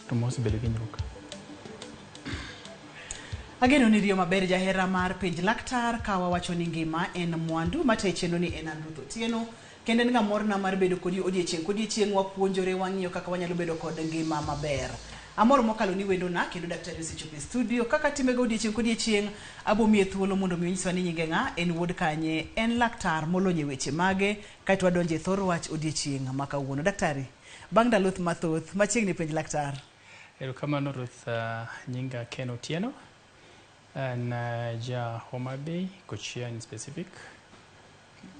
to mos bedo gi hinyruok. Ageno ni riyo maber jahera mar penj laktar ka wawacho ni ngima en mwandu matecheno ni en Ruth Otieno kendo en gamorna mar bedo kodi odiechieng' wapuonjore wang'iyo kaka wanyalo bedo kod ngima maber. Amor mokalo ni wendo na kendo daktari osechopo e studio kaka timego odiechieng' abomiye thuolo mondo mi onyiswa ni nyinge ng'a, en wuod kanye, en laktar molonye weche mage, kaito wadonje thor wach odiechieng' ma kawuono. Daktari, bang' ndalo mathoth machiegni penj laktar. Erokamano Ruth, nyinga Ken Otieno. An ja Homa Bay, Kochia in specific.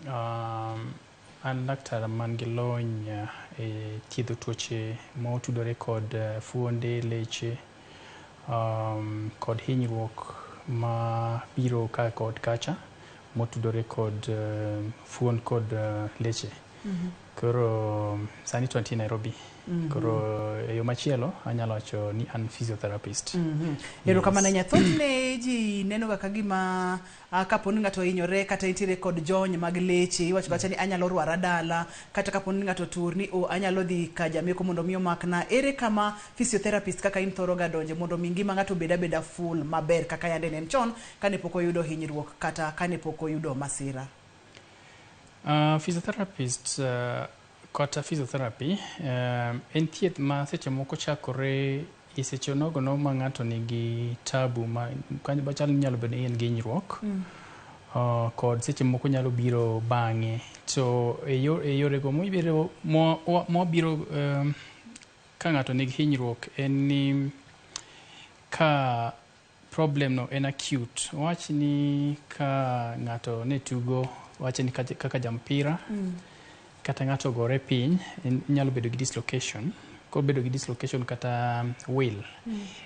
An laktar man gi lony e thiedho tuoche motudore kod fuonde, leche, kod hinyruok ma biro ka kod kacha motudore kod fuon kod leche. Koro sani to antie Nairobi. Koro e yo machielo anyalo wacho ni an physiotherapist. Erokamano nyathothne ji neno ga kagima kaponi ng'ato hinyore kata nitiere kod jony mag leche, iwacho kata ni anyalo rwara dala, kata kaponi ng'ato tur ni anyalo dhi ka jameko mondo mi omakna. Ere kama physiotherapist kaka in thoro ga donje mondo mi ngima ng'ato beda full maber kaka yande nen chon kane pok oyudo hinyruok kata kane pok oyudo masira? Physiotherapist kata physiotherapy en thieth ma seche moko chakore e seche nogono ma ng'ato nigi tabu ma chal nyalo bedo ni en gi hinyruok, kod seche moko nyalo biro bang'e. To e yorego mobiro ka ng'ato nigi hinyruok en ni ka problem no en acute. Wach ni ka ng'ato ne tugo, wach ni kaka jampira, kata ng'ato gore piny, nyalo bedo gi dislocation. Ko bedo gi dislocation kata will,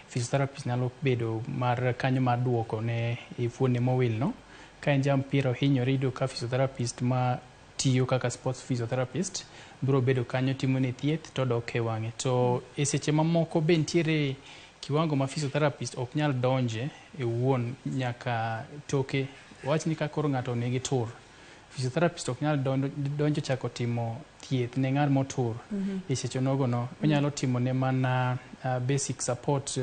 physiotherapist nyalo bedo mar kanyo mar duoko ne fuonde mowil no. Ka en jampira ohinyore, iyudo ka physiotherapist ma tiyo kaka sports physiotherapist biro bedo kanyo timo ne thieth to dok e wang'e. To e seche mamoko be nitiere kiwango ma physiotherapist ok nyal donje e wuon nyaka toke. Wach ni ka koro ng'ato nigi tur, physiotherapist ok nyal donjo chako timo thieth ne ng'at motur e seche nogono. Onyalo timo ne mana basic support,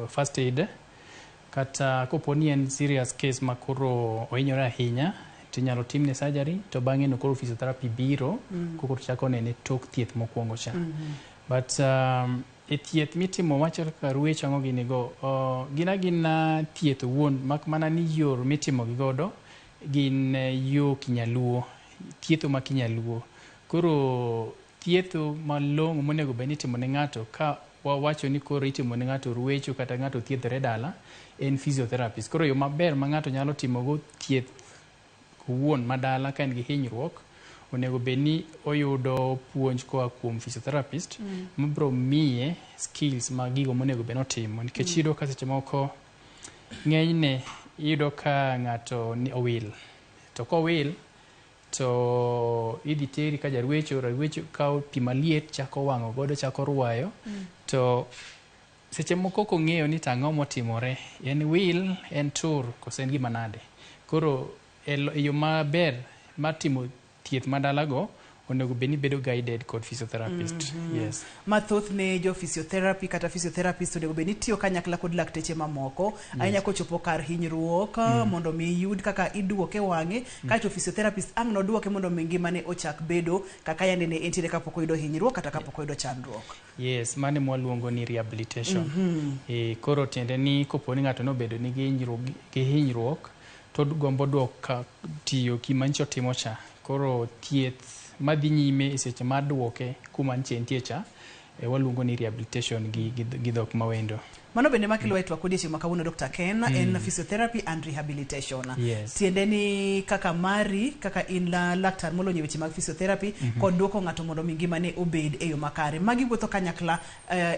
first aid, kata koponi en serious case ma koro ohinyore ahinya tinyalo timne surgery, to bang'e no koro physiotherapy biro koko chako nene tok thieth mokwongo cha. But e thieth mitimo wacho kaka ruecho ang'o gini go, gina thieth wuon, mak mana ni yor mitimo gigodo gin yo kinyaluo, thietho ma kinyaluo. Koro thietho malong'o monego bed ni itimo ne ng'ato ka wawacho ni koro itimo ne ng'ato ruecho kata ng'ato thiedhore dala, en physiotherapist. Koro yo maber ma ng'ato nyalo timogo thieth wuon madala ka en gi hinyruok, onego bed ni oyudo puonj koa kuom physiotherapist mabiro miye skills ma gigo monego bed notimo. Nikech iyudo ka seche moko ng'enyne iyudo ka ng'ato owil, to kowil to idhi teri ka jarwecho kawo pi maliet chako wang'o godo, chako rwayo. To seche moko kong'eyo ni tang'o motimore, en wil, en tur, kose en gima nade. Koro e yo maber mar timo thieth madalago onego bed ni bedo guided kod physiotherapist. Yes. Mathoth ne jo physiotherapy kata physiotherapist onego bed ni tiyo kanyakla kod lakteche mamoko, ahinya kochopo kar hinyruok, mondo mi yud kaka iduoke wang'e, kaito physiotherapist ang' noduoke mondo mi ngimane ochak bedo kaka yande ne entiere kapok oyudo hinyruok kata kapok oyudo chandruok. Yes, mane mwaluongo ni rehabilitation. Koro tiende ni koponi ng'ato nobedo nigi hinyruok to gombo duoko tiyo kimancho timo cha. Koro thieth madhi nyime e seche mar duoke kuma ntie cha, waluongo ni rehabilitation gi dhok mawendo. Mano bende makilo etwa kodiechieng' makawuono Dr. Ken, en physiotherapy and rehabilitation. Yes. Tiende ni kaka mari, kaka in laktar molonye weche mag physiotherapy, kod duoko ng'ato mondo mi ngimane obed e yo makare. Magi wuotho kanyakla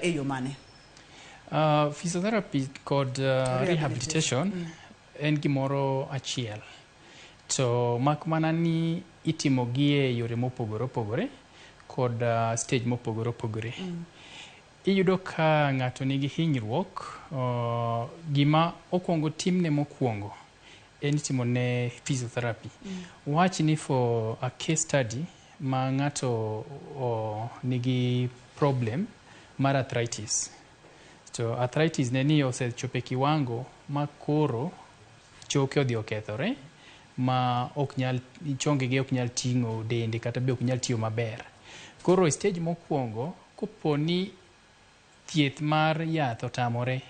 e yo mane? Physiotherapy kod rehabilitation en gimoro achiel. To mak mana ni itimo gi e yore mopogore opogore kod stage mopogore opogore. Iyudo ka ng'ato nigi hinyruok, gima okwongo timne mokwongo en timo ne physiotherapy. Wach ni for a case study ma ng'ato nigi problem mar arthritis. To arthritis ne ni osechopo e kiwango ma koro choke odhi okethore ma chongegi ok nyal ting'o dende kata be ok nyal tiyo maber. Koro e stage mokwongo, koponi thieth mar yath otamore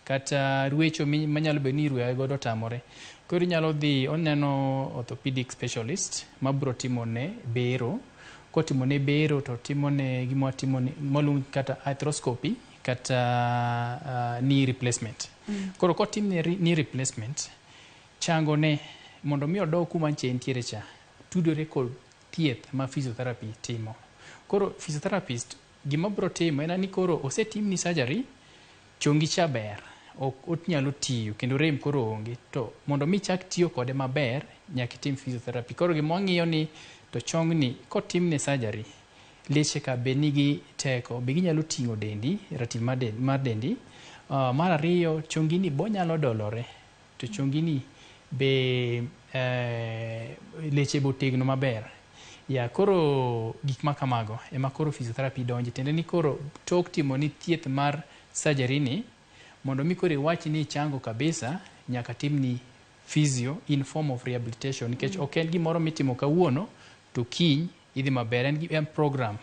kata rwecho manyalo bedo ni irweye godo otamore, koro inyalo dhi oneno orthopedic specialist mabro timone bero. Kotimone bero to timone moluong kata arthroscopy kata knee replacement. Koro kotimne knee replacement, changone mondo mi odog kuma nche entiere cha tudore kod thieth ma physiotherapy timo. Koro physiotherapist gima bro timo en ni koro osetimni surgery, chongi cha ber, ok onyalo tiyo kendo rem koro onge, to mondo mi chak tiyo kode maber nyaka itim physiotherapy. Koro gima wang'iyo ni to chongni kotimne surgery, leche ka be nigi teko, be ginyalo ting'o dendi, ratil mar dendi. Mar ariyo, chongini bo nyalo dolore, to chongini be leche bo tegno maber. Koro gik ma kamago ema koro physiotherapy donje, tiende ni koro tok timo ni thieth mar surgery ni, mondo mi koro iwach ni chango kabisa, nyaka timni physio in form of rehabilitation, nikech ok en gimoro mitimo kawuono to kiny idhi maber. En program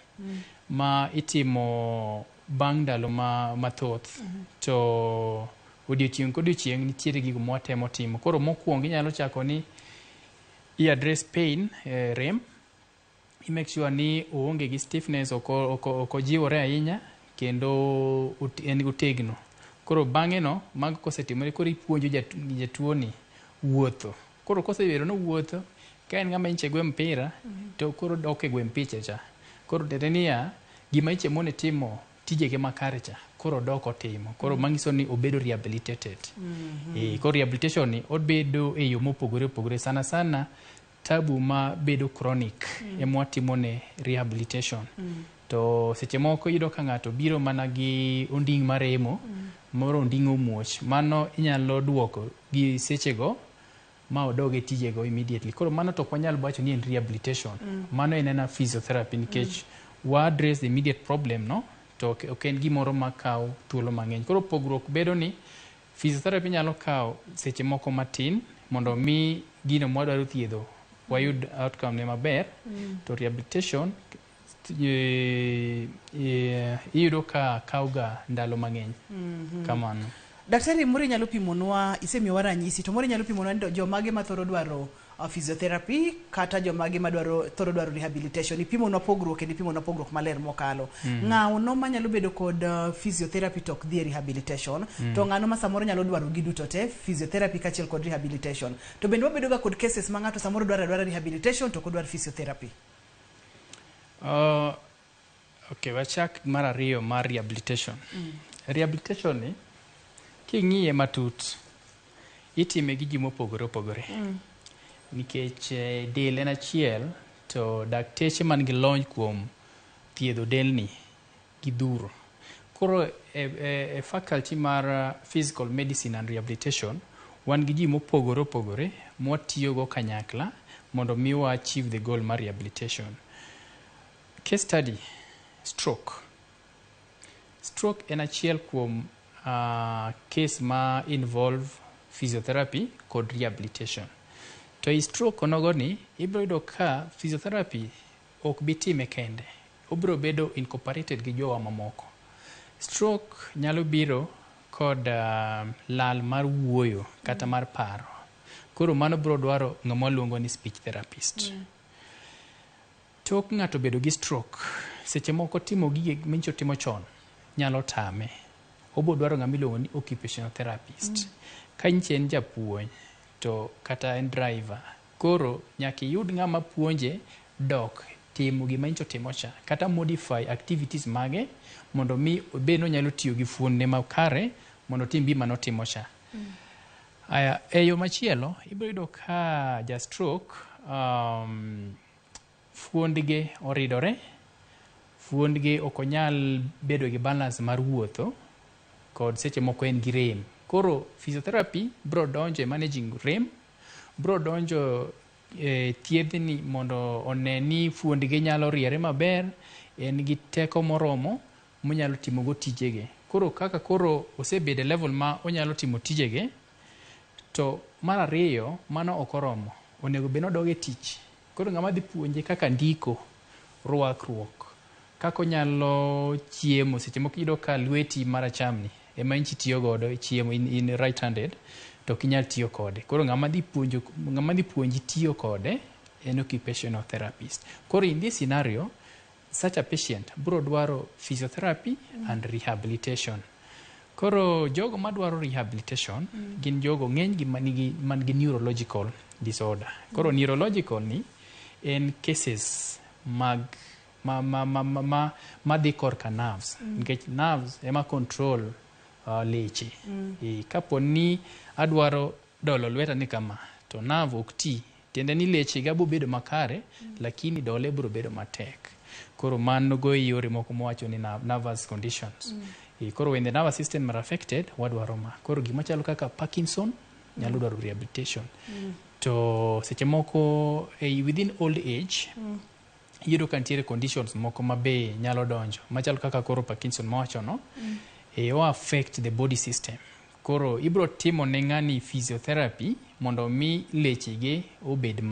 ma itimo bang' ndalo mathoth. To odiochieng' kodiochieng' nitiere gigo mwatemo timo. Koro mokwongo inyalo chako ni i-address pain, rem. I-make sure ni oonge gi stiffness, ok ojiwore ahinya, kendo en gotegno. Koro bang'e no, mago kosetimore, koro ipuonjo jatuo ni wuotho. Koro kosebedo no wuotho, ka en ng'ama inche gwe mpira, to koro dok e gwe mpiche cha. Koro tiende niya, gima inche mone timo tijege makare cha, koro dok otimo. Koro manyiso ni obedo rehabilitated. Koro rehabilitation ni obedo e yo mopogore opogore. Sana sana tabu ma bedo chronic emwatimone rehabilitation. To seche moko iyudo ka ng'ato biro mana gi onding' maremo, moro onding' omuoch, mano inyalo duoko gi sechego ma odoge tijego immediately. Koro mano to ok wanyal wacho ni en rehabilitation. Mano en physiotherapy, nikech wa address the immediate problem, no? To ok en gimoro ma kawo thuolo mang'eny. Koro pogruok bedo ni physiotherapy nyalo kawo seche moko matin mondo mi gino mwadwaro thiedho wayud outcome ne maber. To rehabilitation iyudo ka kawga ndalo mang'eny. Kamano. Daktari, moro nyalo pimonwa, isemiyowa ranyisi, to moro nyalo pimonwa jomage ma thoro dwaro physiotherapy kata jomage ma thoro dwaro rehabilitation. Ipimonwa pogruok kendo ipimonwa pogruok maler mokalo. Ng'ano ma nyalo bedo kod physiotherapy tok dhi rehabilitation, to ng'ano ma samoro nyalo dwaro giduto te, physiotherapy kachiel kod rehabilitation. To bende wabedo ga kod cases ma ng'ato samoro dwaro rehabilitation to kodwar physiotherapy. Okay, wachak mar ariyo mar rehabilitation. Rehabilitation ni king'iye matut, itime gi ji mopogore opogore. Nikech del en achiel, to dakteche man gi lony kuom thiedho delni gidhuro. Koro e faculty mar physical medicine and rehabilitation, wan gi ji mopogore opogore mwatiyogo kanyakla mondo mi wa achieve the goal mar rehabilitation. Case study, stroke. Stroke en achiel kuom case ma involve physiotherapy kod rehabilitation. To i stroke onogo ni, ibro yudo ka physiotherapy ok bitime kende. Obro bedo incorporated gi jowa mamoko. Stroke nyalo biro kod lal mar wuoyo kata mar paro. Koro mano bro dwaro ng'ama luongo ni speech therapist. Tok ng'ato bedo gi stroke, seche moko timo gige mincho timo chon nyalo tame. Obo dwaro ng'ama iluongo ni occupational therapist. Ka inche en japuonj to kata en driver, koro nyaka iyud ng'ama puonje dok timo gima incho timo cha, kata modify activities mage mondo mi obed no nyalo tiyo gi fuonde makare mondo tim gima notimo cha. E yo machielo, ibiro yudo ka ja stroke fuondge oridore, fuondge ok onyal bedo gi balance mar wuotho, kod seche moko en gi rem. Koro physiotherapy bro donjo managing rem, bro donjo thiedhni mondo one ni fuondge nyalo riere maber, en gi teko moromo monyalo timo go tijege. Koro kaka koro osebede level ma onyalo timo tijege, to mar ariyo mano ok oromo, onego bed nodoge tich. Koro ng'ama dhi puonje kaka ndiko, rwakruok, kaka onyalo chiemo, seche moko iyudo ka lweti marachamni ema inchi tiyo godo chiemo, in right handed, to ok inyal tiyo kode. Koro ng'ama dhi puonji tiyo kode en occupational therapist. Koro in this scenario, such a patient bro dwaro physiotherapy and rehabilitation. Koro jogo madwaro rehabilitation gin jogo ng'eny gi man gi neurological disorder. Koro neurological ni en cases mag madhi korka nerves. Nikech nerves ema control leche. Kapo ni adwaro dolo lweta ni kama, to nerve ok ti, tiende ni leche ga bedo makare, lakini dole biro bedo matek. Koro mano go yore moko mowacho ni nervous conditions. Koro when the nervous system are affected, wadwaro ma. Koro gima chalo kaka Parkinson nyalo dwaro rehabilitation. To seche moko within old age, iyudo ka nitiere conditions moko mabe nyalo donjo. Machalo kaka koro Parkinson mawacho no, o affect the body system. Koro ibro timo ne ng'ani physiotherapy mondo mi lechege obed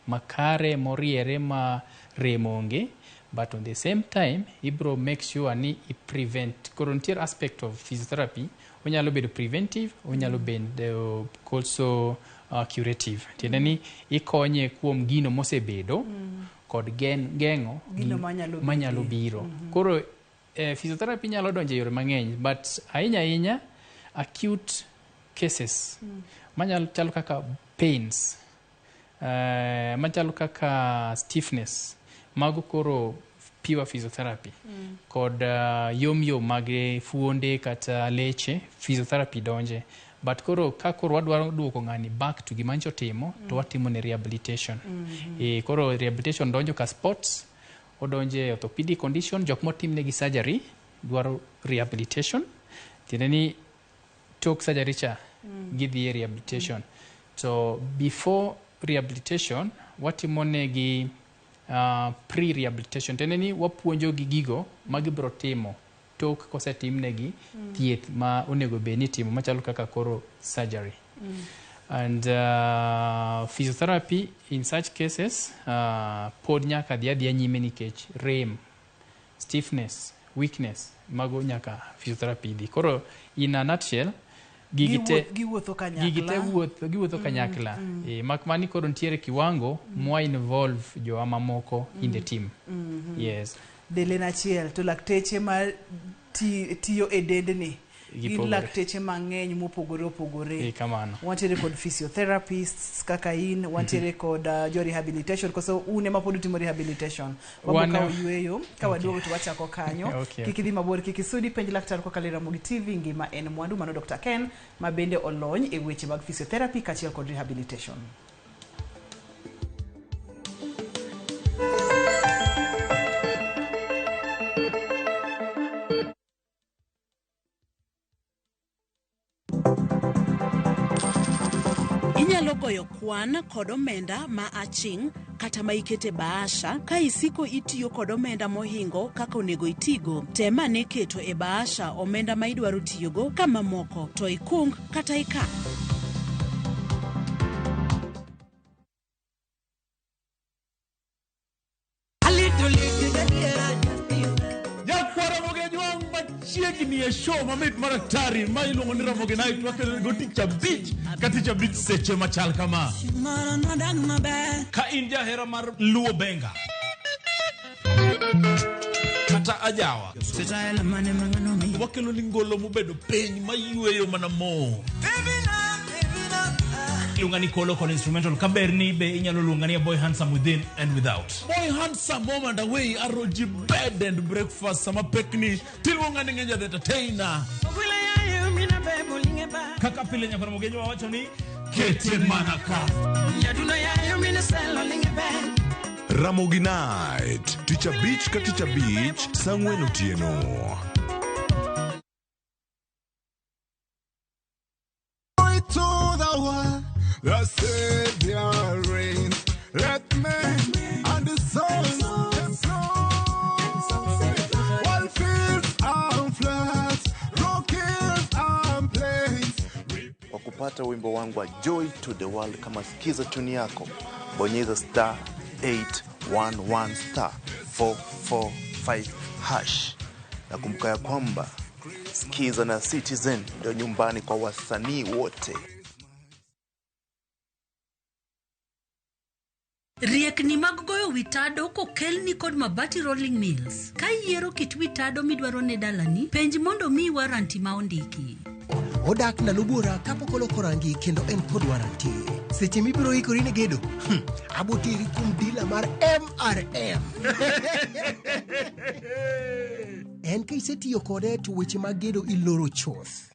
makare, moriere, ma remo onge. But on the same time, ibro make sure ni I prevent. Koro nitiere aspect of physiotherapy, onyalo bedo preventive, onyalo bedo also curative. Tiende ni ikonye kuom gino mosebedo kod geng'o gino manyalo biro. Koro physiotherapy nyalo donjo e yore mang'eny, but ahinya acute cases manyalo chalo kaka pains, machalo kaka stiffness, mago koro pure physiotherapy. Kod yom mag fuonde kata leche, physiotherapy donje. But koro ka koro wadwaro duoko ng'ani back to gima ncho timo, to watimo ne rehabilitation. Koro rehabilitation donjo ka sports, odonje orthopedic condition, jok motim negi surgery dwaro rehabilitation. Tiende ni tok surgery cha gidhi rehabilitation. So before rehabilitation, watimo negi pre-rehabilitation. Tiende ni wapuonjo gi gigo magibro timo tok kosetim negi thieth ma onego bed ni timo, machalo kaka koro surgery. And physiotherapy in such cases pod nyaka dhi nyime nikech rem, stiffness, weakness, mago nyaka physiotherapy dhi. Koro in a nutshell, giwuotho kanyakla. Mak mani koro nitiere kiwango mwa involve jo mamoko in the team. Yes. Delen achiel to lakteche ma tiyo e dendni gin lakteche mang'eny mopogore opogore. Wantiere kod physiotherapists kaka in, wantiere kod jo rehabilitation, koso une ma pod utimo rehabilitation. Wabo ka uyweyo, ka waduogo to wachako kanyo. Kiki dhi mabor, kiki sudi penj laktar kwa Kalera Mugi TV. Ngima en mwandu, mano Dr. Ken ma bende olony e weche mag physiotherapy kachiel kod rehabilitation. Inyalo goyo kwan kod omenda ma aching' kata ma ikete bahasha ka isiko itiyo kod omenda mohingo kaka onego itigo. Tema ne keto e bahasha omenda ma idwaro tiyogo kama moko to ikung kata ika. Chiegni e show mamit maraktari ma iluongo ni Ramogi Night wakelo go Ticha Beach ka Ticha Beach seche machal kama. Ka in jahera mar luo benga kata ajawa, wakelo ni ngolo mobedo piny mayueyo mana mo. Lungani Kolo Kolo instrumental kaberni be inyalo lungani Boy Handsome Within and Without. Boy Handsome moment away aroji bed and breakfast sama pekni tilungani ngenja the entertainer. Kaka pile nyakona mogenyo wawacho ni kete manaka. Ramogi Night, Ticha Beach ka Ticha Beach, Sang'wen Otieno. The Savior reigns. Let men and the souls, all fields kupata wimbo wangu wa Joy to the World, kama sikiza tuni yako, bonyeza *811*445#. Na kumbuka ya kwamba Sikiza na Citizen ndio nyumbani kwa wasanii wote. Riekni mag goyo witado kokelni kod Mabati Rolling Mills. Ka iyiero kit witado midwaro ne dalani, penj mondo mi waranti ma ondiki. Odak ndalo buora kapok oloko rangi kendo en kod waranti. Seche mibiro ikori ne gedo, abotiri kum dila mar MRM. En ka isetiyo kode to weche mag gedo iloro choth.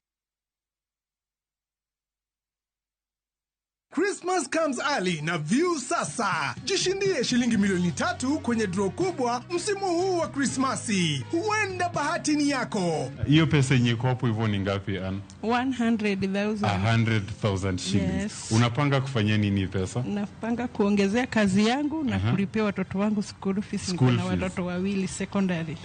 Christmas comes early na View sasa. Jishindie shilingi milioni 3 kwenye draw kubwa msimu huu wa Christmasi. Huenda bahati ni yako. Hiyo pesa yenye iko hapo hivyo ni ngapi Ann? 100,000. 100,000 shillings. Yes. Unapanga kufanya nini pesa? Napanga kuongezea kazi yangu na kulipia watoto wangu school fees. Nina watoto wawili secondary.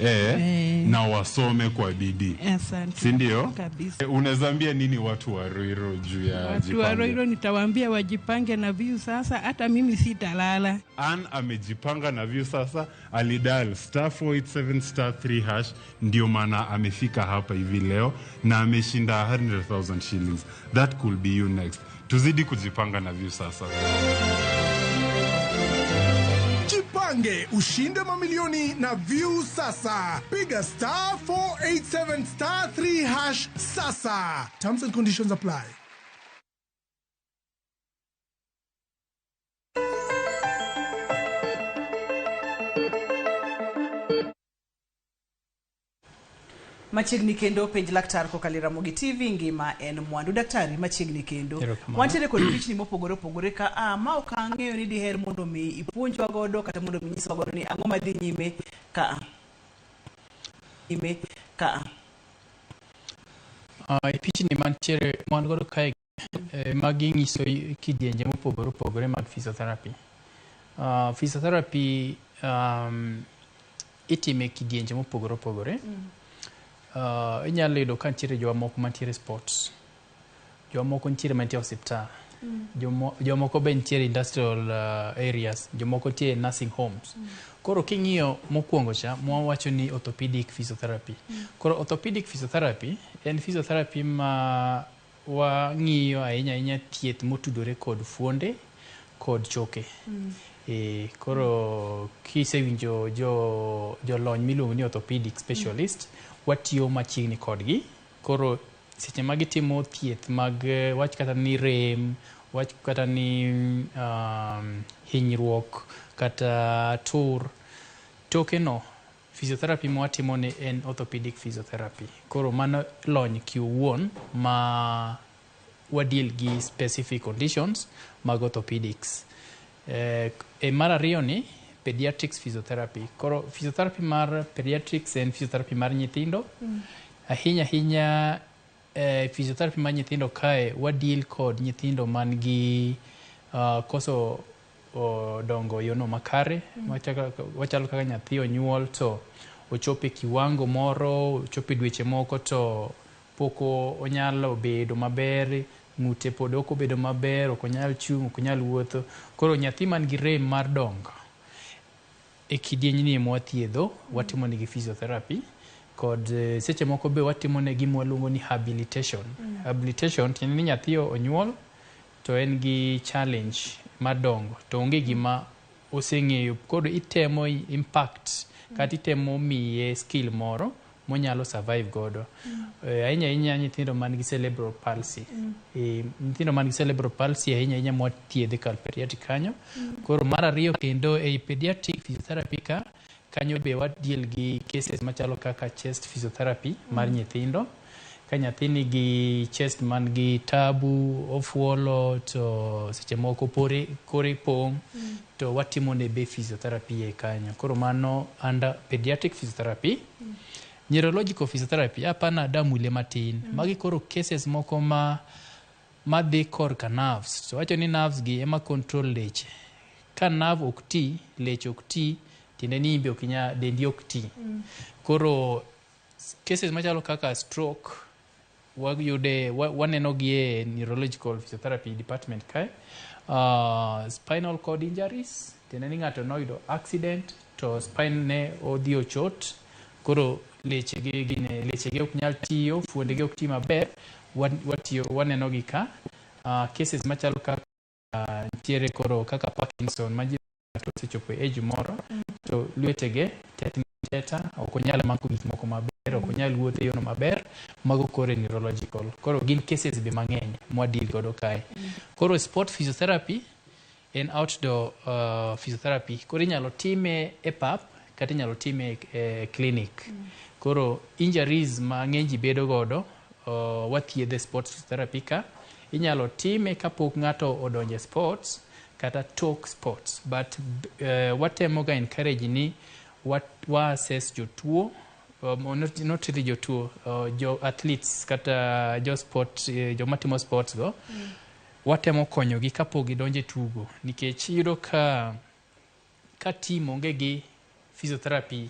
Na wasome kwa bidii. Asante. Si ndio? Kabisa. Unazambia nini watu wa Ruiru juu ya watu wa Ruiru nitawaambia wajipange na View sasa, hata mimi sitalala. Ann amejipanga na View sasa, alidial *487*3# ndio maana amefika hapa hivi leo na ameshinda 100,000 shillings. That could be you next. Tuzidi kujipanga na View sasa. Jipange ushinde mamilioni na View sasa. Piga *487*3# sasa. Terms and conditions apply. Machiegni kendo penj laktar kokalo Ramogi TV ngima en mwandu. Daktari, machiegni kendo wantiere kod pichni mopogore opogore ka ma ok ang'eyo ni diher mondo mi ipuonjwa godo kata mondo mi nyiswa godo ni ang'o madhi nyime ka pichni mantiere mwan godo kae magi nyiso kidienje mopogore opogore mag physiotherapy. Physiotherapy itime kidienje mopogore opogore. Inyalo yudo ka nitiere jowa moko mantiere sports, jowa moko nitiere mantiere hospital, jowa moko be nitiere industrial areas, jowa moko nitiere nursing homes. Koro king'iyo mokwongo cha mwawacho ni orthopedic physiotherapy. Koro orthopedic physiotherapy en physiotherapy ma wang'iyo ahinya thieth motudore kod fuonde kod choke. Koro kisewinjo jolony miluongo ni orthopedic specialist, watiyo machiegni kodgi. Koro seche ma gitimo thieth mag wach kata ni rem, wach kata ni hinyruok kata tur, tokeno physiotherapy mwatimo ni en orthopedic physiotherapy. Koro mano lony kiwuon ma wadil gi specific conditions mag orthopedics. Mar ariyo ni pediatrics physiotherapy. Koro physiotherapy mar pediatrics en physiotherapy mar nyithindo. Ahinya physiotherapy mar nyithindo kae wadil kod nyithindo man gi koso dongo yono makare. Wachalo kaka nyathi onyuol to ochope kiwango moro, ochope dweche moko to poko onyalo bedo maber, ng'ute pod ok obedo maber, ok onyal chung', ok onyal wuotho. Koro nyathi man gi rem mar dongo e kidieny ni mwathiedho, watimo negi physiotherapy. Kod seche moko be watimo negi mwaluongo ni habilitation. Habilitation tiende ni nyathi onyuol to en gi challenge mar dongo to onge gima oseng'eyo, koro itemo impact kata itemo miye skill moro monyalo survive godo. Ahinya nyithindo man gi cerebral palsy. Nyithindo man gi cerebral palsy ahinya mwathiedhe kal pediatric kanyo. Koro mar ariyo kendo ei pediatric physiotherapy kanyo be wadiel gi cases machalo kaka chest physiotherapy mar nyithindo. Ka nyathi nigi chest man gi tabu, ofuolo to seche moko kore pong', to watimo ne be physiotherapy e kanyo. Koro mano under pediatric physiotherapy. Neurological physiotherapy hapana damu ile matin. Magi koro cases moko ma dhi korka nerves. So wacho ni nerves gi ema control leche. Ka nerve ok ti, leche ok ti, tiende ni imbe ok nya dendi ok ti. Koro cases machalo kaka stroke, wayude waneno gi neurological physiotherapy department kae. Spinal cord injuries, tiende ni ng'ato noyudo accident to spine ne odhi ochot, koro lechege ok nyal tiyo, fuondege ok ti maber, waneno gi ka. Cases machalo kaka ntiere koro kaka Parkinson, ma ji osechopo age moro, to lwetege teta ok onyal mako gik moko maber, ok onyal wuotho e yono maber, mago kore neurological. Koro gin cases be mang'eny mwadil godo kae. Koro sport physiotherapy en outdoor physiotherapy. Koro inyalo time e pap kata inyalo time e clinic. Koro injuries mang'eny ji bedo godo, wathiedhe sport physiotherapy ka. Inyalo time kapok ng'ato odonje sports kata tok sports, but watemo ga encourage ni wa assess jotuo, not really jotuo, jo athletes kata jo sport, jo matimo sports go, watemo konyogi kapok gidonje tugo, nikech iyudo ka team onge gi physiotherapy,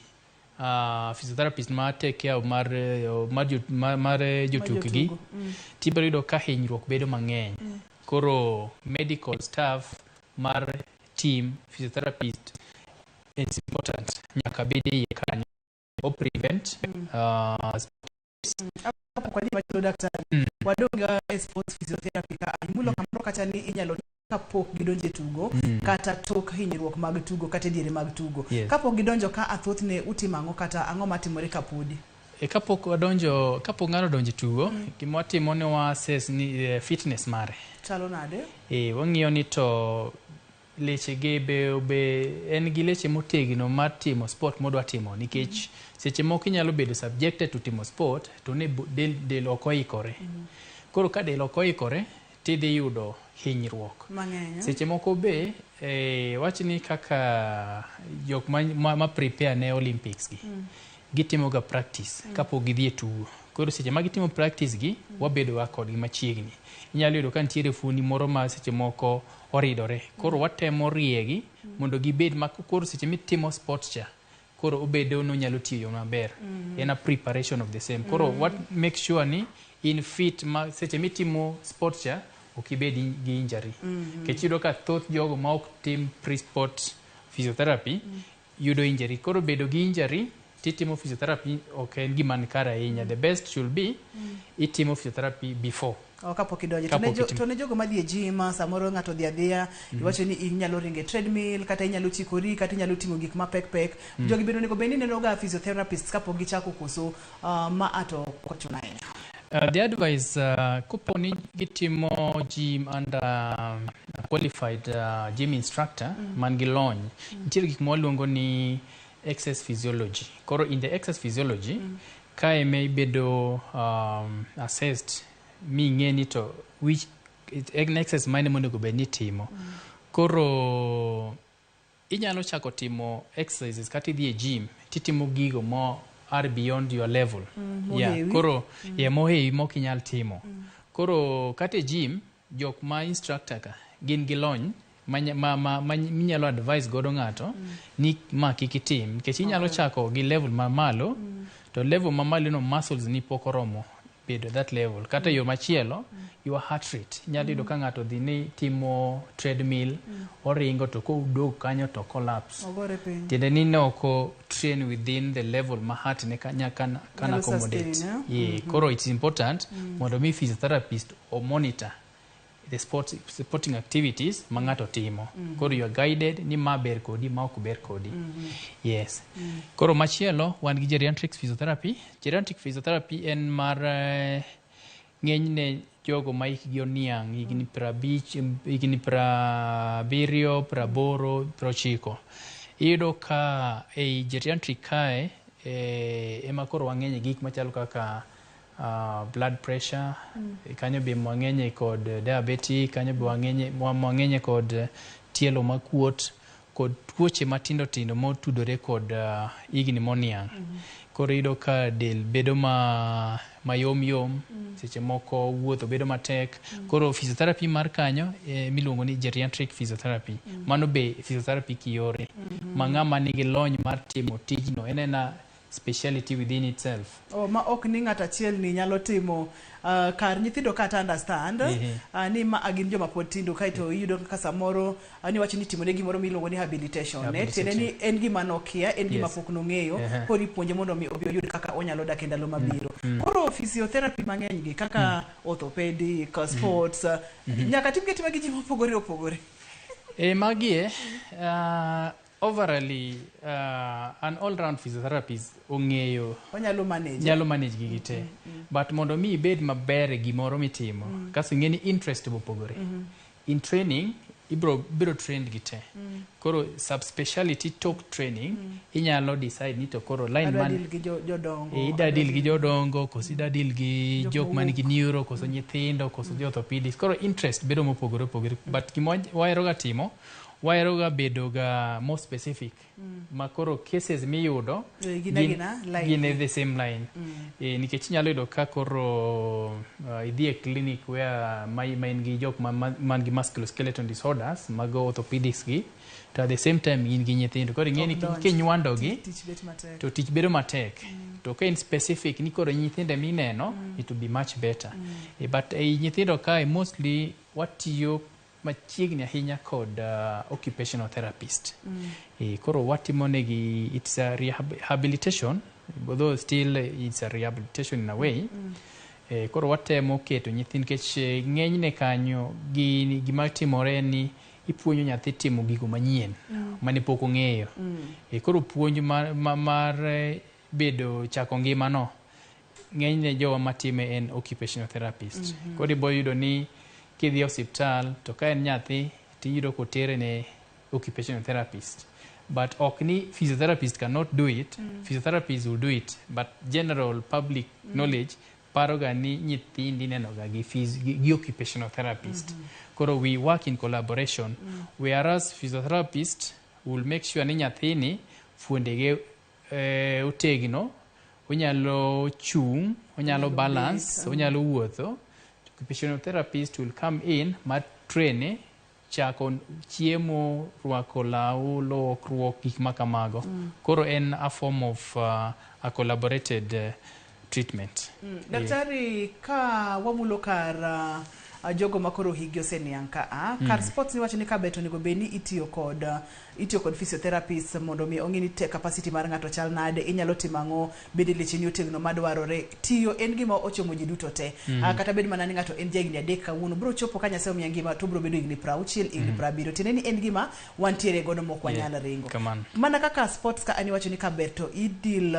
physiotherapist ma take care mar jotukgi, tibiro yudo ka hinyruok bedo mang'eny. Koro medical staff mar team physiotherapist it's important, nyaka bede iye kanyo o prevent kwa jima chilo daktari wadonga sports physiotherapy ka mulo kamoro kata ni inyalo kapok gidonje tugo kata tok hinyruok mag tugo kata diere mag tugo. Kapok gidonjo ka athoth ne utimang'o kata ang'o matimore kapodi? Kapok ng'ano donje tugo, gima watimo ni wa assess ni fitness mare chalo nade. Wang'iyo ni to lechege be en gi leche motegno mar timo sport modwa timo, nikech seche moko inyalo bedo subjected to timo sport to ne del ok oikore. Koro ka del ok oikore tidhi yudo hinyruok seche moko be. Wachni kaka jok ma prepare ne Olympics gi, gitimo ga practice kapok gidhi e tugo. Koro seche ma gitimo practice gi, wabedo ga kodgi machiegni. Inyalo yudo ka ntiere fuoni moro ma seche moko oridore, koro watemo riegi mondo gibed koro seche mitimo sport cha, koro obedo no nyalo tiyo maber. En a preparation of the same. Koro what make sure ni in fit seche mitimo sport cha okibed gi injury. Kechiro ka thoth jogo ma ok tim pre-sport physiotherapy yudo injury. Koro bedo gi injury titimo physiotherapy ok en gima nikare ahinya. The best should be itimo physiotherapy before. Kapok idonje. To ne jogo madhi e gym, samoro ng'ato dhi adhiya, iwacho ni inyalo ringe treadmill kata inyalo chikori kata inyalo ting'o gik ma pek. Jogi bende onego bedni neno ga physiotherapist kapok gichako koso ma ato kochuna ahinya. The advice kuponi gitimo gym under qualified gym instructor man gi lony, nitiere gik mwaluongo ni excess physiology. Koro in the excess physiology kae may bedo assessed mi ng'eni to which excess mine monego bed ni timo. Koro inyalo chako timo exercises kata idhi e gym titimo gigo mo are beyond your level. Koro mohewi mok inyal timo. Koro kata e gym jok ma instructor ka gin gi lony minyalo advise godo ng'ato ni ma kik itim, nikech inyalo chako gi level mamalo to level mamalo no muscles ni pok oromo bedo that level. Kata yo machielo your heart rate, inyalo yudo ka ng'ato dhi ni timo treadmill oringo to kodok kanyo to collapse. Tiende ni noko train within the level ma heart ne can accommodate. Koro it's important mondo mi physiotherapist o monitor the sporting activities ma ng'ato timo. Koro you are guided ni ma ber kodi ma ok ber kodi. Yes. Koro machielo wan gi geriatric physiotherapy. Geriatric physiotherapy en mar ng'enyne jogo ma hikgi oniang', higni 50, higni 70, 80, 90. Iyudo ka ei geriatric kae ema koro wang'enye gik machalo kaka blood pressure, kanyo be mwang'enye kod diabetes, kanyo be mwang'enye kod tielo makuot, kod tuoche matindo tindo motudore kod higni moniang'. Koro iyudo ka del bedo mayom, seche moko wuotho bedo matek. Koro physiotherapy mar kanyo miluongo ni geriatric physiotherapy. Mano be physiotherapy kiyore. Ma ng'ama nigi lony mar timo tijno, enena speciality within itself. Ma ok ni ng'at achiel ni nyalo timo kar nyithindo kata understand ni ma agin joma pod tindo kaito iyudo ka samoro ani wacho ni timo ne gimoro miluongo ni habilitation ne tiende ni en gima nokia en gima pok nong'eyo kori puonje mondo mi obi oyud kaka onyalo dak e ndalo mabiro. Koro physiotherapy mang'eny gi kaka orthopedic, sports nyaka tim gi ji mopogore opogore. Magie overally an all-round physiotherapist ong'eyo nyalo manage gigi te but mondo mi ibed maber e gimoro mitimo kaso ing'eni interest bopogore in training biro trained gi te koro subspeciality talk training inyalo decide ni to koro line man ida deal gi jodongo koso ida deal gi jok man gi neuro koso nyithindo koso orthopedics koro interest bedo mopogore opogore but gimo wahero ga timo wahero ga bedo ga more specific makoro cases miyudo gine the same line nikech inyalo yudo ka koro idhi e clinic where main gi jok man gi musculoskeletal disorders mag orthopedics gi to at the same time in gi nyithindo koro ing'eni kinywando gi to tich bedo matek to ka in specific ni koro nyithindo mineno it will be much better but nyithindo ka mostly watiyo machiegni ahinya kod occupational therapist. Koro watimonegi it's a rehabilitation, although still it's a rehabilitation in a way. Koro watemo keto nyithindo kech ng'enyne kanyo gima timore ni ipuonjo nyathi timo gigo manyien mane pok ong'eyo. Koro puonj mar bedo chako ngimano ng'enyne jowa matime en occupational therapist. Koro ibo yudo ni kidhi hospital to ka en nyathi tiyudo kotere ne occupational therapist but ok ni physiotherapist cannot do it physiotherapist will do it but general public knowledge paroga ni nyithindi nenoga gi occupational therapist koro we work in collaboration whereas physiotherapist will make sure ni nyathini fuondege otegno onyalo chung onyalo balance onyalo wuotho. Occupational therapist will come in train chako chiemo rwako law lokruok gik makamago koro en a form of a collaborated treatment. Daktari ka wamulo kar jogo makoro higi oseniang ka kar sports ni wacho ni ka beto nego beni itiyo kod physiotherapist mondo mi ong'ini te capacity mar ng'ato chal nade inyalo timango bedi lechini otegno madwarore tiyo en gima ochomo ji duto te kata bed mana ni ng'ato en jagni 3 kawuono bro chopo ka Nyasaye omiya ngima to bro bedo igni 60 igni 70 tineni en gima wantiere godo mok wanyala ringo mana kaka sports ka ani wacho ni ka beto idil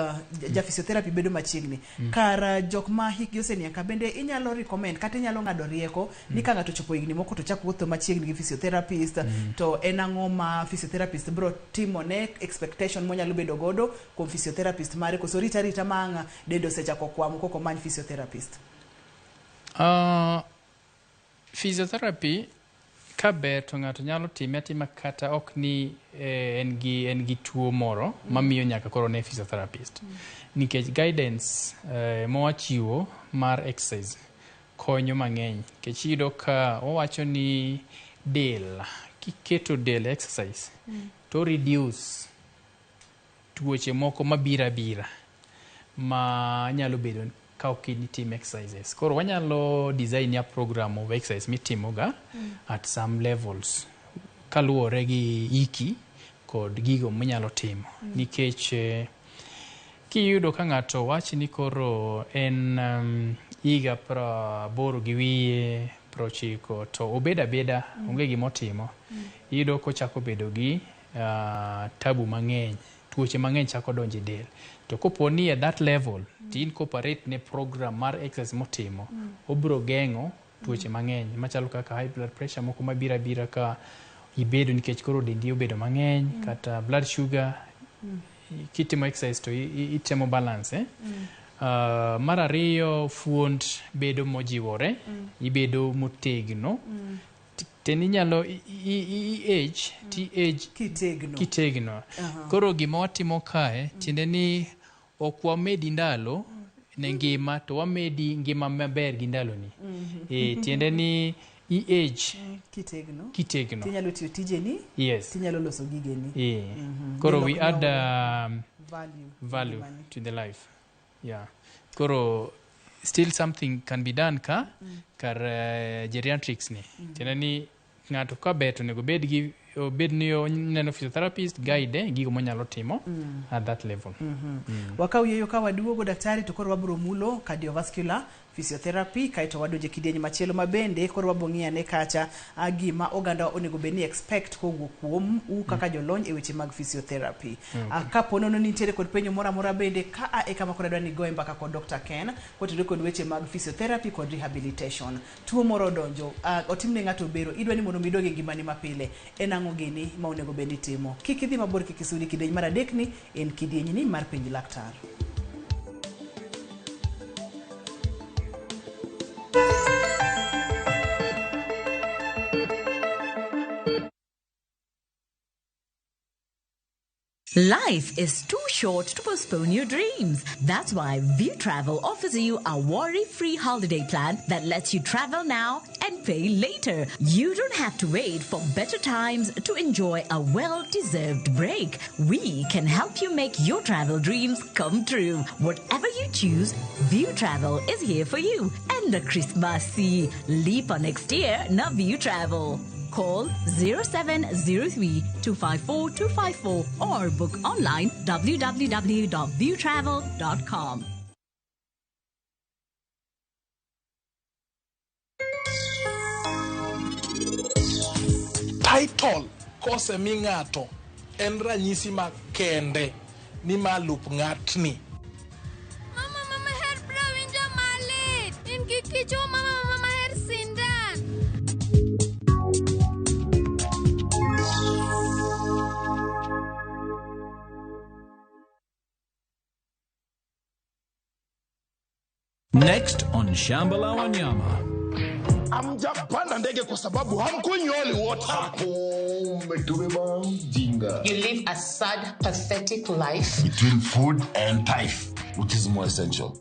ja physiotherapy bedo machiegni kar jok ma higi oseniang ka bende inyalo recommend kata inyalo ng'ado rieko ni ka ng'ato chopo igni moko to chako wuotho machiegni gi physiotherapist to en ang'o ma physiotherapist bro timo ne expectation monyalo bedo godo kuom physiotherapist mare koso rita manga dendo sechako kwamo koko many physiotherapist. Physiotherapy ka ber to ng'ato nyalo time atima kata ok ni en gi tuo moro mamiyo nyaka koro ne physiotherapist nikech guidance mowachiwo mar exercise konyo mang'eny kech yudo ka owacho ni del kiketo del exercise to reduce tuoche moko mabira ma nyalo bedo ka okini team exercises koro wanyalo design a program of exercise mitimoga at some levels kaluwore gi iki kod gigo minyalo timo nikech kiyudo ka ng'ato wach ni koro en higa 80 gi wiye 90 to obeda onge gimotimo iyudo kochako bedo gi tabu mang'eny tuoche mang'eny chako donjo e del to kopo ni at that level to incorporate ne program mar exercise motimo obro geng'o tuoche mang'eny machalo kaka high blood pressure moko mabira ka ibedo nikech koro dendi obedo mang'eny kata blood sugar kitimo exercise to itemo balance mar ariyo fuond bedo mojiwore ibedo motegno teni nyalo kitegno koro gima watimo kae tiende ni ok wamedi ndalo ne ngima to wamedi ngima maber gi ndaloni tiende ni age kitegno tinyalo tiyo tijeni yes tinyalo loso gigeni koro we add value to the life koro still something can be done kar geriatrics ni tenani ngato ka beto nego bed ni neno physiotherapist guide gigo monyalo timo at that level. Wakau yeyo ka waduogo daktari to koro wabro mulo cardiovascular physiotherapy kaito wadoje kidienyi machielo mabende koro wabong'ia ne kacha gima oganda onego beni expect kowuok kuom kaka jolony e weche mag physiotherapy. Kapo nono nitiere kod penjo mora bende ka e kama koro dwani goe mbaka kod Dr. Ken kotudore kod weche mag physiotherapy kod rehabilitation. Tuo moro donjo otimne ng'ato bero idwani mondo midoge ngimani mapile en ang'o gini ma onego beni timo. Kik idhi mabor kik isudi kidienyi mar adek ni en kidienyi ni mar penj laktar. Life is too short to postpone your dreams. That's why View Travel offers you a worry-free holiday plan that lets you travel now and pay later. You don't have to wait for better times to enjoy a well-deserved break. We can help you make your travel dreams come true. Whatever you choose, View Travel is here for you. And the Christmassy leap on next year, na View Travel. Call 0703-254-254 or book online www.viewtravel.com. Title kose mi ng'ato en ranyisi makende ni malup ng'atni. Mama her brawinja malit. In kikicho mama her sindan. Next on Shambala Wanyama. Amjapanda ndege kwa sababu hamkunyoli wote. You live a sad, pathetic life. Between food and tithe, which is more essential.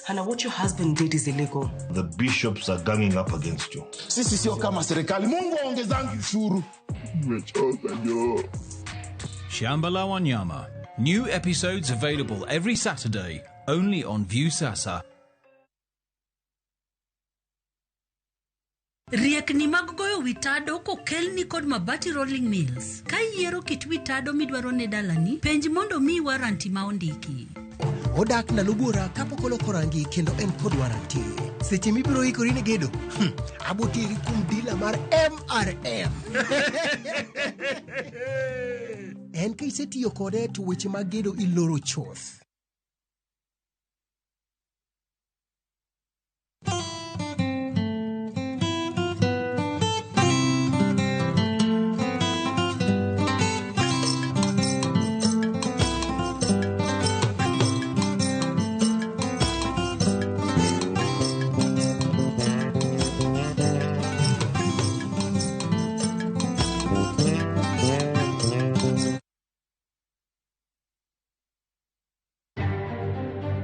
Hannah, what your husband did is illegal. The bishops are ganging up against you. Sisi sio kama serikali. Mungu aongezangi ushuru. Shambala Wanyama. New episodes available every Saturday, only on Viusasa. Riekni mag goyo witado kokelni kod Mabati Rolling Mills. Ka iyiero kit witado midwaro ne dalani, penj mondo mi waranti ma ondiki. Odak na lubura kapok oloko rangi kendo en kod waranti. Seche mibiro ikori ne gedo, abotiri kum dila mar MRM. En ka isetiyo kode to weche mag gedo iloro choth.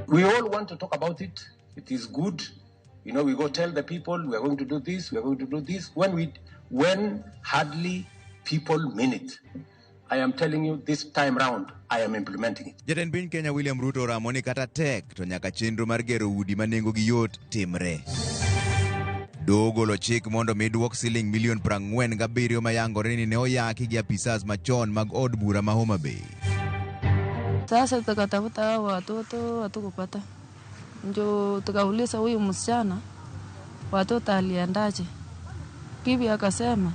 We all want to talk about it. It is good. You know, we go tell the people we are going to do this, we are going to do this. When hardly people mean it. I am telling you this time round, I am implementing it. Jatend piny Kenya William Ruto ramoni kata tek to nyaka chenro mar gero udi manengo gi yot timre. Dogolo chik mondo midwok siling milion 47 mayangore ni ne oyaki gi apisas machon mag od bura ma Homa Bay. Sasa tukatafuta watoto hatukupata. Ndio tukauliza huyu msichana watoto aliendaje. Bibi akasema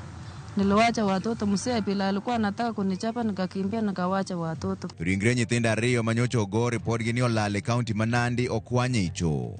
niliwacha watoto, mzee bila alikuwa anataka kunichapa nikakimbia nikawacha watoto. Ringre nyithindo ariyo manyocho go report gi ni olal e kaunti ma Nandi okwanye icho.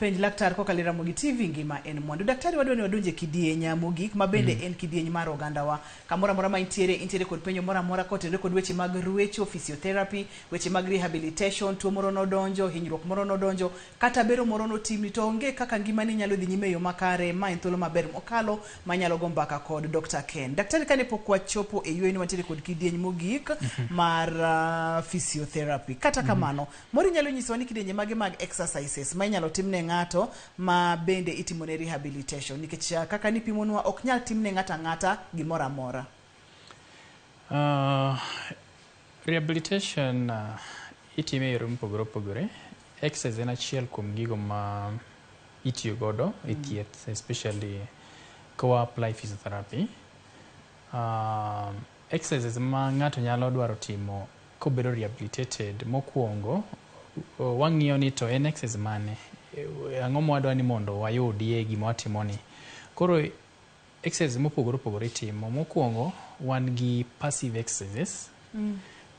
penj laktar kokalo Ramogi TV ngima en mwandu. Daktari wadwani wadonje kidieny mogik mabende en kidieny mar oganda wa. Kamora mora ma intiere kod penjo mora mora kotenre kod weche mag ruecho, physiotherapy, weche mag rehabilitation, tuo moro nodonjo, hinyruok moro nodonjo, kata bero moro notimni to onge kaka ngimani nyalo dhi nyime yo makare, ma en thuolo maber mokalo manyalo go mbaka kod Dr. Ken. Daktari kane pok wachopo e yweni wantiere kod kidieny mogik mar physiotherapy. Kata kamano, mori nyalo nyiso ni kidienje mage mag exercises ma inyalo timne ng'ato ma bende itimone rehabilitation nikech kaka ni pimonwa ok nyal timne ng'ata gimoro amora. Rehabilitation itime e yore mopogore opogore. Exercise en achiel kuom gigo ma itiyo godo e thieth, especially kwa apply physiotherapy. Exercises ma ng'ato nyalo dwaro timo kobedo rehabilitated mokwongo wang'iyo ni to en exercise mane, ang'o mwadwa ni mondo wayudie gima watimoni. Koro exercise mopogore opogore timo. Mokwongo wan gi passive exercises.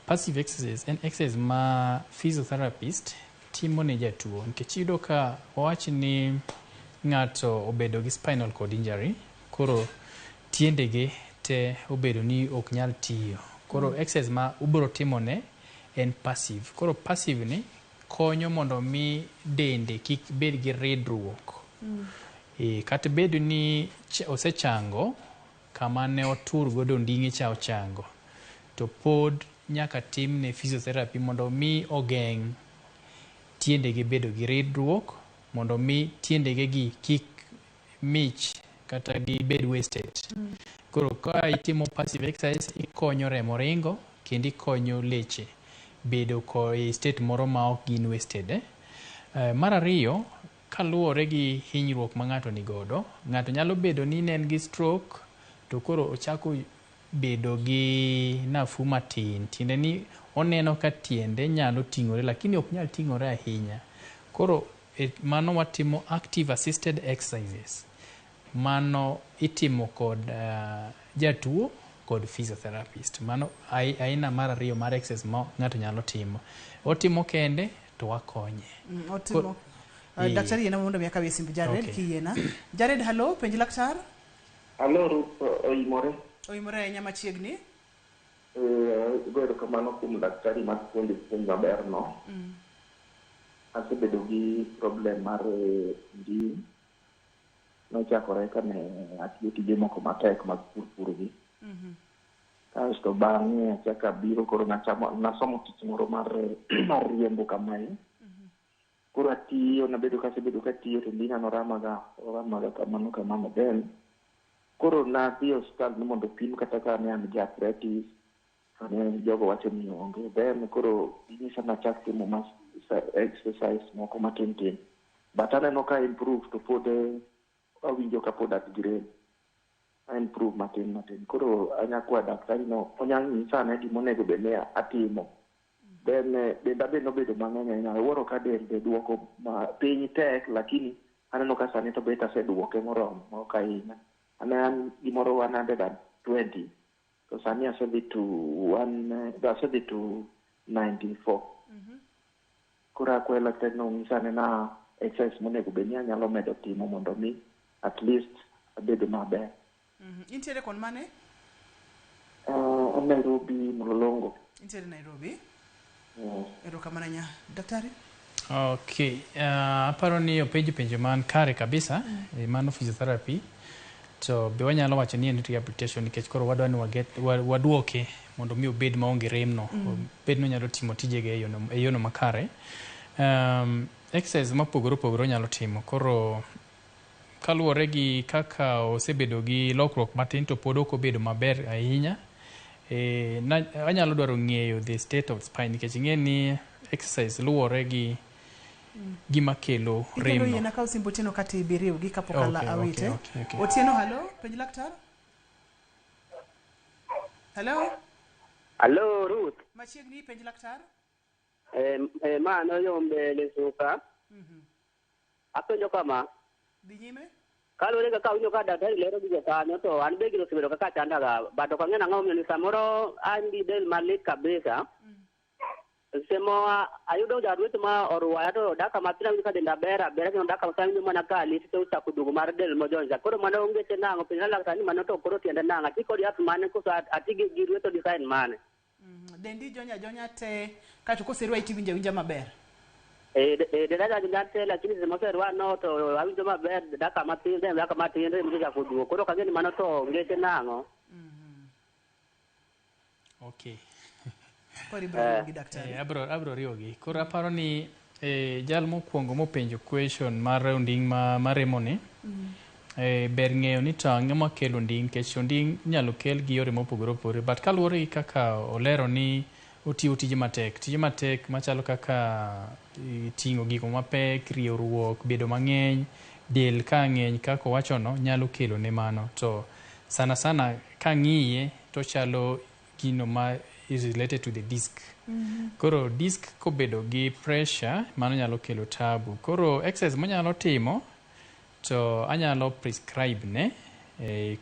Passive exercises en exercise ma physiotherapist timo ne jatuo nikech iyudo ka wawach ni ng'ato obedo gi spinal cord injury, koro tiendege te obedo ni ok nyal tiyo. Koro exercise ma ubiro timone en passive. Koro passive ni konyo mondo mi dende kik bed gi ridruok. Kata bedo ni osechango kama ne otur godo onding'e cha ochango, to pod nyaka timne physiotherapy mondo mi ogeng' tiendege bedo gi ridruok, mondo mi tiendege gi kik mich kata gi bed wasted. Koro ka itimo passive exercise ikonyo remo ringo kendo ikonyo leche bedo ko e state moro ma ok gin wasted. Mar ariyo, kaluwore gi hinyruok ma ng'ato ni godo, ng'ato nyalo bedo ni en gi stroke to koro ochako bedo gi nafu matin, tiende ni oneno ka tiende nyalo ting'ore lakini ok nyal ting'ore ahinya. Koro mano watimo active assisted exercises. Mano itimo kod jatuo kod physiotherapist. Mano aina mar ariyo mar exercise ma ng'ato nyalo timo. Otimo kende to wakonye. Otimo. Daktari yena mondo miaka simbi Jared kiyena. Jared, hello, penj laktar. Hello, oimore. Oimore nyama chiegni. Goyo kamano kuom daktari ma puonjo puonj maber no. Asebedo gi problem mar ndi. Nochakore kane atiyo tije moko matek mag pur gi. Kasto bang'e achaka biro koro nasomo tich moro mar riembo kamae. Koro atiyo nabedo kasebedo katiyo to ndina noramaga kamano ben. Koro nadhi e hospital ni mondo pim kata ka ne an gi arthritis. Ne jogo wacho ni onge. Then koro inyisa nachak timo mas exercise moko matin. But aneno ka improve to pod awinjo ka pod at grade. I improve matin. Koro anyakwa daktari no onyang nyisa ane gima onego bed ni atimo. Then denda be nobedo mang'eny ahinya. Wuoro ka dende duoko piny tek lakini aneno ka sani to bet aseduoke moromo ok ahinya. An gimoro 120. So sani asedhi to 94. Koro akwayo daktari no nyisa ane na exercise monego bed ni anyalo medo timo mondo mi at least abedo maber. Intiere kon mane? Nairobi, Mlolongo. Intiere Nairobi? Erokamano nya. Daktari? Okay. Aparo ni penjo man kare kabisa. Mano physiotherapy. To be wanyalo wacho ni en rehabilitation nikech koro wadwa ni waduoke mondo mi obed maonge rem no. Bed no nyalo timo tijege e yono makare. Exercise mopogore opogore nyalo timo. Koro kaluwore gi kaka osebedo gi lokruok matin to pod ok obedo maber ahinya. Anyalo dwaro ng'eyo the state of spine nikech ing'e ni exercise luwore gi gima kelo rem no. Ikelo yena ka usimbo Otieno kata ibiriw gi kapok awite. Otieno, hello, penj laktar. Hello. Hello, Ruth. Machiegni penj laktar. Mano yombe Lesuka. Apenjo kama. Dhi nyime. Kaluwore kaka awinjo ka daktari lero gigo kanyo to an be gino osebedo kaka chandaga but ok ang'eyo ang'o momiyo ni samoro an gi del malit kabisa. Semo ayudo jarwet ma orwaya to daka matina ka denda bera kendo daka sanyo mana ka liti to ta kudugo mar del mo jonja koro mano onge te nango pina la tani mano to koro tiende nanga ti kodi at mane ko sa atigi girweto design mane dendi jonya te ka to koserwa iti winja maber de dada jante lakini semo serwa no to awinjo maber daka matinde mo ja kudugo koro kageni mano to onge te nango okay abro riyogi koro aparo ni jal mokwongo mopenjo question mar onding mar remoni ber ng'eyo ni to ang'o makelo onding nikech onding inyalo kel gi yore mopogore opogore but kaluwore gi kaka olero ni otiyo tije matek machalo kaka ting'o gigo mapek, riewruok, bedo mang'eny, del ka ng'eny kaka owachono nyalo kelo ne mano to sana ka ng'iye to chalo gino ma is related to the disc. Koro disc kobedo gi pressure mano nyalo kelo tabu. Koro exercise manyalo timo to anyalo prescribe ne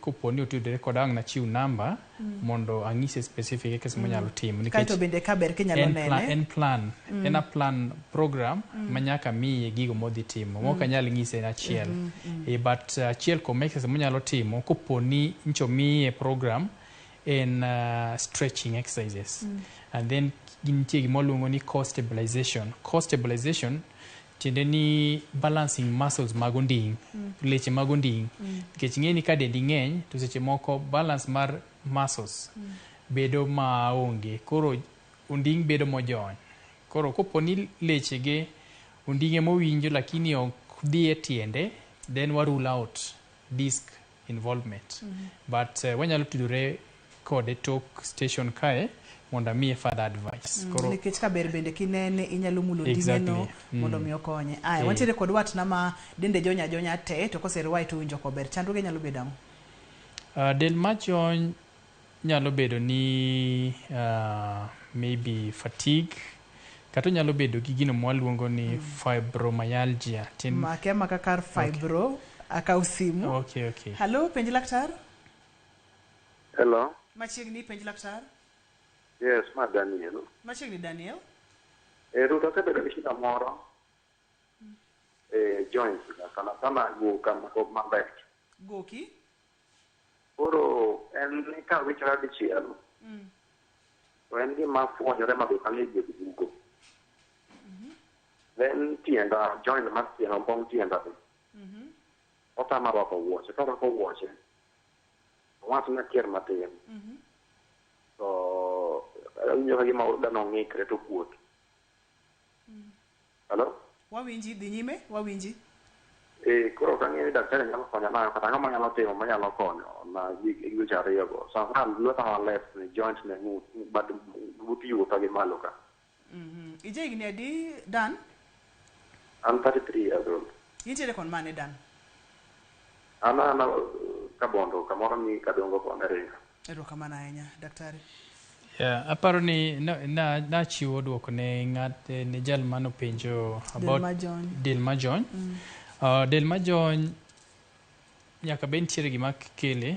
kopo ni otudore kod ang' nachiw namba mondo ang'ise specific exercise manyalo timo. Kaito bende ka ber kinyalo nene. En a plan program manyaka miye gigo modhi timo. Mok anyal ng'ise en achiel. But achiel kuom exercise manyalo timo kopo ni ncho miye program in stretching exercises and then gintie gimoluongo ni core stabilization tiende ni balancing muscles mag onding leche mag onding nikech ng'eni ka dendi ng'eny to seche moko balance mar muscles bedo maonge koro onding bedo mojony koro kopo ni lechege ondinge mowinjo lakini ok dhi e tiende then wa rule out disc involvement but wanyalo tudore kode tok station kae mondo miye further advice. Nikech ka ber bende kinene inyalo mulo ndingeno mondo mi okonye. Wantiere kod watna ma dende jonya te to koserwai to winjo ko ber. Chandruoge nyalo bedo ang'o? Del majony nyalo bedo ni maybe fatigue kata nyalo bedo gi gino mwaluongo ni fibromyalgia. Make kar fibro akaw simu. Okay. Hello, penj laktar? Hello. Machiegni penj laktar? Yes, ma Daniel. Machiegni Daniel? Ruto asebedo gi shida moro joints sana guok maber. Goki? Koro en ni ka wichore dichiel to en gima fuonyore maber ka ni gugo. Then tienda joint mar tienda bong tienda otama rwako wuoche ka rwako wuoche wach na kier matin to awinjo ka gima dano ng'ikre to kuot. Hello? Wawinji dhi nyime wawinji. Koro kang'e ni daktari nyalo konya nayo kata ng'ama nyalo timo manyalo konyo na giweche ariyogo sama lweta ma left ni joint ne ng'ut but but yuta gi malo ka. Ije higni adi Dan? I'm 33 years old. Intiere kon mane Dan? Ana kabondo kamoro ni kadongo kon eringa. Erokamano ahinya daktari. Aparo ni na chiwo duoko ne ng'at ne jal mano penjo about del majony. Del majony nyaka ben tiere gima kele